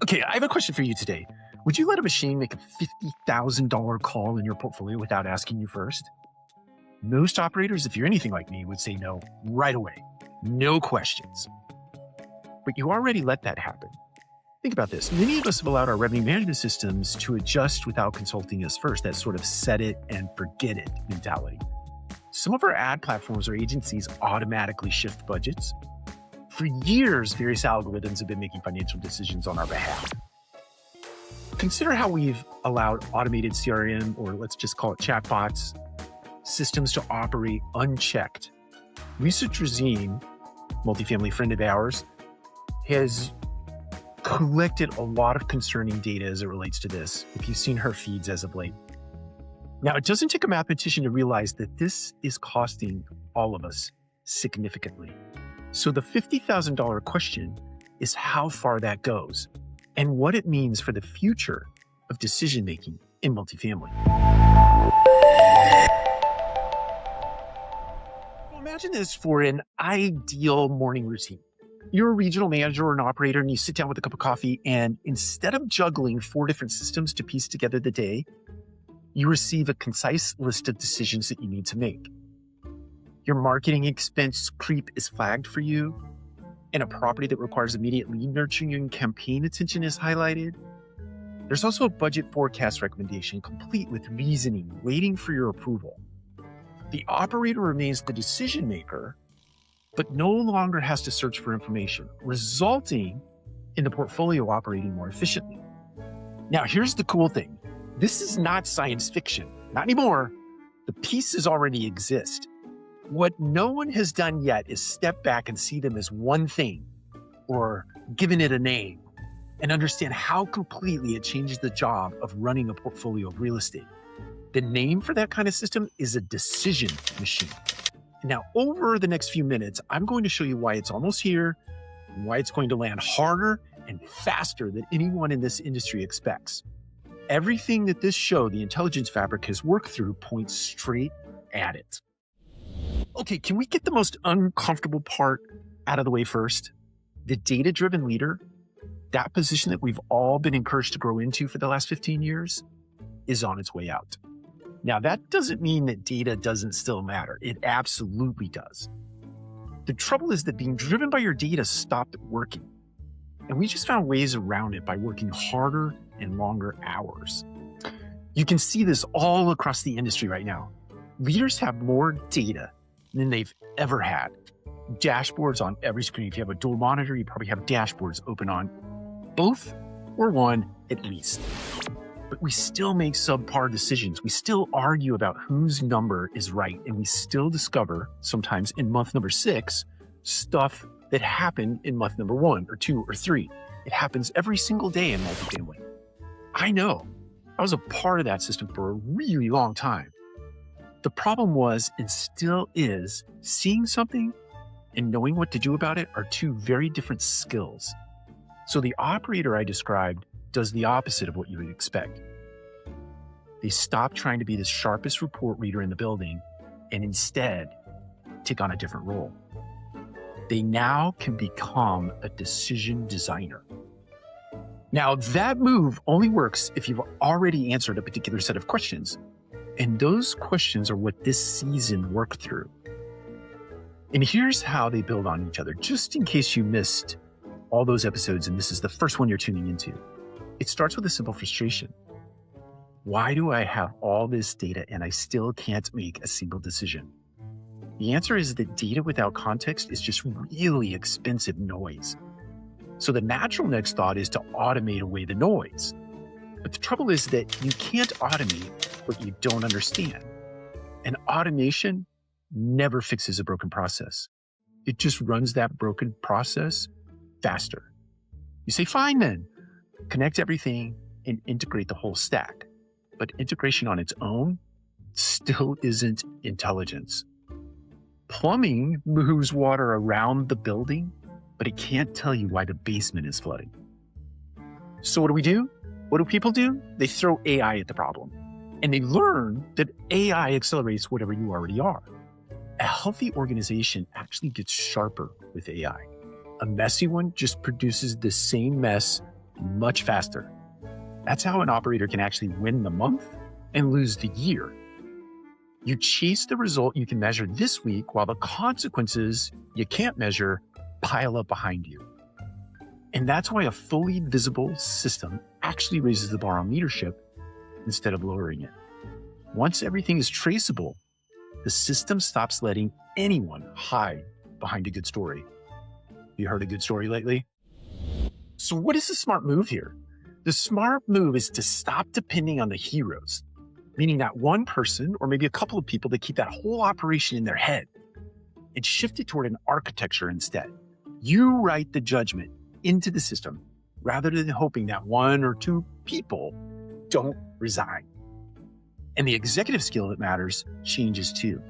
Okay, I have a question for you today. Would you let a machine make a $50,000 call in your portfolio without asking you first? Most operators, if you're anything like me, would say no right away. No questions. But you already let that happen. Think about this. Many of us have allowed our revenue management systems to adjust without consulting us first, that sort of set it and forget it mentality. Some of our ad platforms or agencies automatically shift budgets. For years, various algorithms have been making financial decisions on our behalf. Consider how we've allowed automated CRM, or let's just call it chatbots, systems to operate unchecked. Research Regime, multifamily friend of ours, has collected a lot of concerning data as it relates to this, if you've seen her feeds as of late. Now, it doesn't take a mathematician to realize that this is costing all of us significantly. So the $50,000 question is how far that goes and what it means for the future of decision-making in multifamily. Well, imagine this for an ideal morning routine. You're a regional manager or an operator and you sit down with a cup of coffee, and instead of juggling 4 different systems to piece together the day, you receive a concise list of decisions that you need to make. Your marketing expense creep is flagged for you, and a property that requires immediate lead nurturing and campaign attention is highlighted. There's also a budget forecast recommendation complete with reasoning waiting for your approval. The operator remains the decision maker, but no longer has to search for information, resulting in the portfolio operating more efficiently. Now, here's the cool thing. This is not science fiction, not anymore. The pieces already exist. What no one has done yet is step back and see them as one thing, or given it a name, and understand how completely it changes the job of running a portfolio of real estate. The name for that kind of system is a decision machine. Now, over the next few minutes, I'm going to show you why it's almost here, and why it's going to land harder and faster than anyone in this industry expects. Everything that this show, the intelligence fabric, has worked through points straight at it. Okay, can we get the most uncomfortable part out of the way first? The data-driven leader, that position that we've all been encouraged to grow into for the last 15 years, is on its way out. Now, that doesn't mean that data doesn't still matter. It absolutely does. The trouble is that being driven by your data stopped working. And we just found ways around it by working harder and longer hours. You can see this all across the industry right now. Leaders have more data than they've ever had. Dashboards on every screen. If you have a dual monitor, you probably have dashboards open on both or one at least. But we still make subpar decisions. We still argue about whose number is right. And we still discover, sometimes in month number 6, stuff that happened in month number 1 or 2 or 3. It happens every single day in multifamily. I know. I was a part of that system for a really long time. The problem was, and still is, seeing something and knowing what to do about it are 2 very different skills. So the operator I described does the opposite of what you would expect. They stop trying to be the sharpest report reader in the building and instead take on a different role. They now can become a decision designer. Now, that move only works if you've already answered a particular set of questions. And those questions are what this season worked through. And here's how they build on each other, just in case you missed all those episodes and this is the first one you're tuning into. It starts with a simple frustration. Why do I have all this data and I still can't make a single decision? The answer is that data without context is just really expensive noise. So the natural next thought is to automate away the noise. But the trouble is that you can't automate what you don't understand. And automation never fixes a broken process. It just runs that broken process faster. You say, fine then, connect everything and integrate the whole stack. But integration on its own still isn't intelligence. Plumbing moves water around the building, but it can't tell you why the basement is flooding. So what do? What do people do? They throw AI at the problem. And they learn that AI accelerates whatever you already are. A healthy organization actually gets sharper with AI. A messy one just produces the same mess much faster. That's how an operator can actually win the month and lose the year. You chase the result you can measure this week while the consequences you can't measure pile up behind you. And that's why a fully visible system actually raises the bar on leadership instead of lowering it. Once everything is traceable, the system stops letting anyone hide behind a good story. You heard a good story lately? So what is the smart move here? The smart move is to stop depending on the heroes, meaning that one person or maybe a couple of people that keep that whole operation in their head, and shift it toward an architecture instead. You write the judgment into the system rather than hoping that one or two people don't resign. And the executive skill that matters changes too.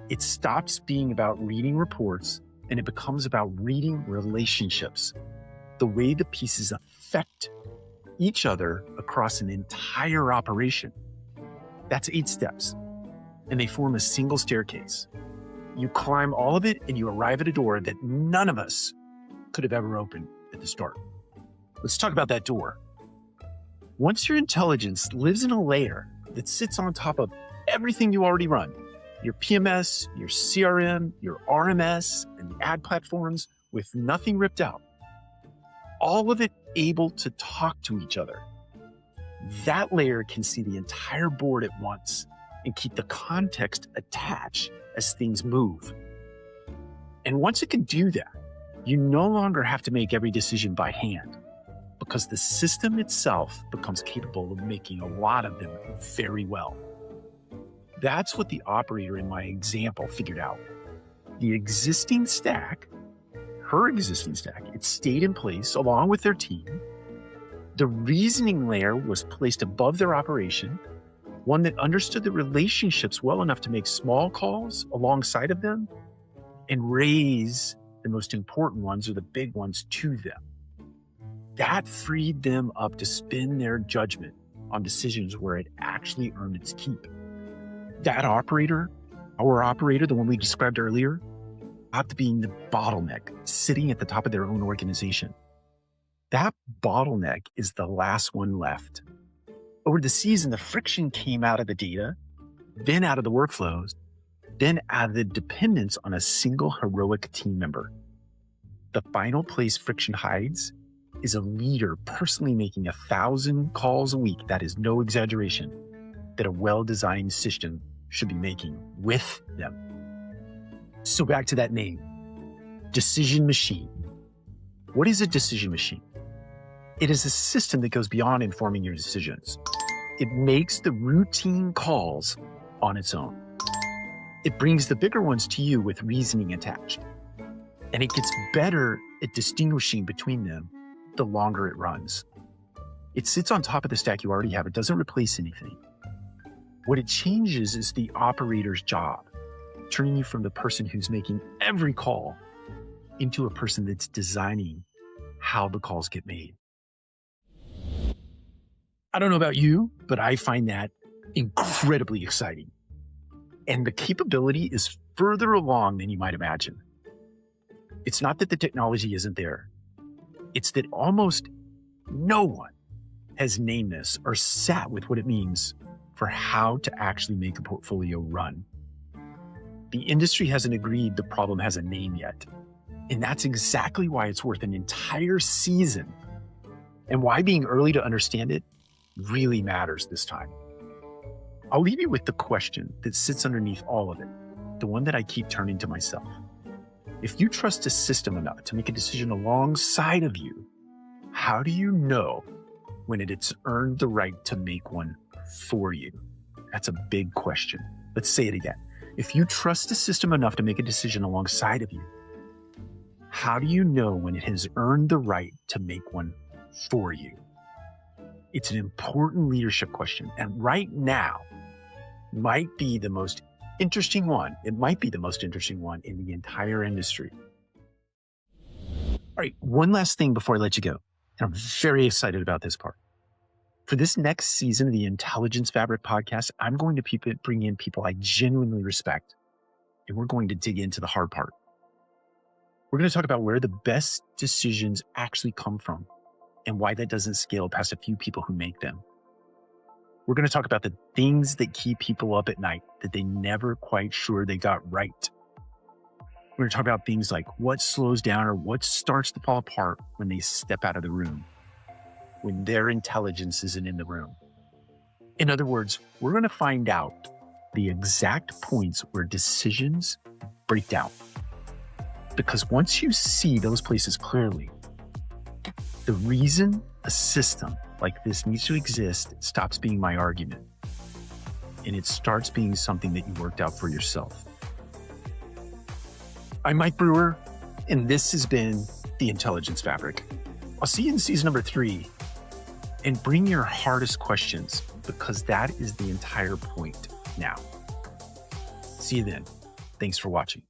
It stops being about reading reports and it becomes about reading relationships, the way the pieces affect each other across an entire operation. That's 8 steps, and they form a single staircase. You climb all of it and you arrive at a door that none of us could have ever opened at the start. Let's talk about that door. Once your intelligence lives in a layer that sits on top of everything you already run, your PMS, your CRM, your RMS, and the ad platforms with nothing ripped out, all of it able to talk to each other, that layer can see the entire board at once and keep the context attached as things move. And once it can do that, you no longer have to make every decision by hand because the system itself becomes capable of making a lot of them very well. That's what the operator in my example figured out. The existing stack, her existing stack, it stayed in place along with their team. The reasoning layer was placed above their operation, one that understood the relationships well enough to make small calls alongside of them and raise the most important ones or the big ones to them. That freed them up to spin their judgment on decisions where it actually earned its keep. That operator, our operator, the one we described earlier, ought to be the bottleneck sitting at the top of their own organization. That bottleneck is the last one left. Over the season, the friction came out of the data, then out of the workflows, then out of the dependence on a single heroic team member. The final place friction hides is a leader personally making 1,000 calls a week, that is no exaggeration, that a well-designed system should be making with them. So back to that name, decision machine. What is a decision machine? It is a system that goes beyond informing your decisions. It makes the routine calls on its own. It brings the bigger ones to you with reasoning attached. And it gets better at distinguishing between them the longer it runs. It sits on top of the stack you already have. It doesn't replace anything. What it changes is the operator's job, turning you from the person who's making every call into a person that's designing how the calls get made. I don't know about you, but I find that incredibly exciting. And the capability is further along than you might imagine. It's not that the technology isn't there. It's that almost no one has named this or sat with what it means for how to actually make a portfolio run. The industry hasn't agreed the problem has a name yet. And that's exactly why it's worth an entire season and why being early to understand it really matters this time. I'll leave you with the question that sits underneath all of it, the one that I keep turning to myself. If you trust a system enough to make a decision alongside of you, how do you know when it's earned the right to make one for you? That's a big question. Let's say it again. If you trust a system enough to make a decision alongside of you, how do you know when it has earned the right to make one for you? It's an important leadership question. And right now might be the most interesting one. It might be the most interesting one in the entire industry. All right, one last thing before I let you go. And I'm very excited about this part. For this next season of the Intelligence Fabric podcast, I'm going to bring in people I genuinely respect. And we're going to dig into the hard part. We're going to talk about where the best decisions actually come from, and why that doesn't scale past a few people who make them. We're going to talk about the things that keep people up at night that they never quite sure they got right. We're going to talk about things like what slows down or what starts to fall apart when they step out of the room, when their intelligence isn't in the room. In other words, we're going to find out the exact points where decisions break down. Because once you see those places clearly, the reason a system like this needs to exist stops being my argument, and it starts being something that you worked out for yourself. I'm Mike Brewer, and this has been The Intelligence Fabric. I'll see you in season number 3, and bring your hardest questions, because that is the entire point now. See you then. Thanks for watching.